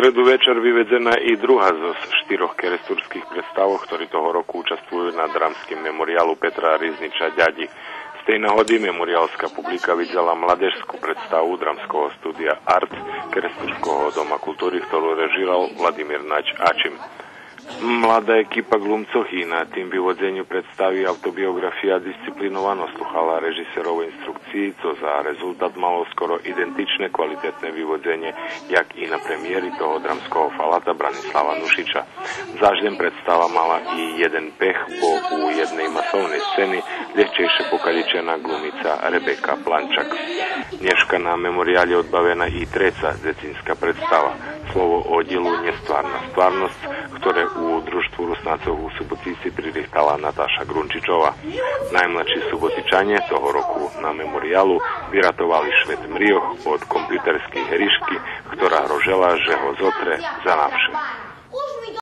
stredu večer vyvedzená i druhá zo 4 keresturských predstav, ktorí toho roku účastvujú na dramským memoriálu Petra Rizniča Ďadi. Z tej nahody memoriálska publika videla mládežskú predstavu dramského studia Art Keresturského doma kultúry, ktorú režíral Vladimír Nač Ačim. Mladá ekipa glumcov i na tým vyvodzeniu predstaví autobiografia disciplinovanosť sluchala režisérov instrukcií, co za rezultát malo skoro identičné kvalitetné vyvodzenie, jak i na premiéry toho dramského falata Branislava Nušiča. Záždem predstava mala i jeden pech, bo u jednej masovnej scény ľahčejšie pokaličená glumica Rebeka Plančak. Dneška na memoriále odbavená i treća decínska predstava. Slovo o dielu Nestvárna stvárnosť, ktoré u družstvu Rusnácov u Subotici pririchtala Natáša Grunčičová. Najmladší Subotičania toho roku na memoriálu vyratovali Švet Mrioch od kompjuterskej herišky, ktorá hrožela, že ho zotre za navše.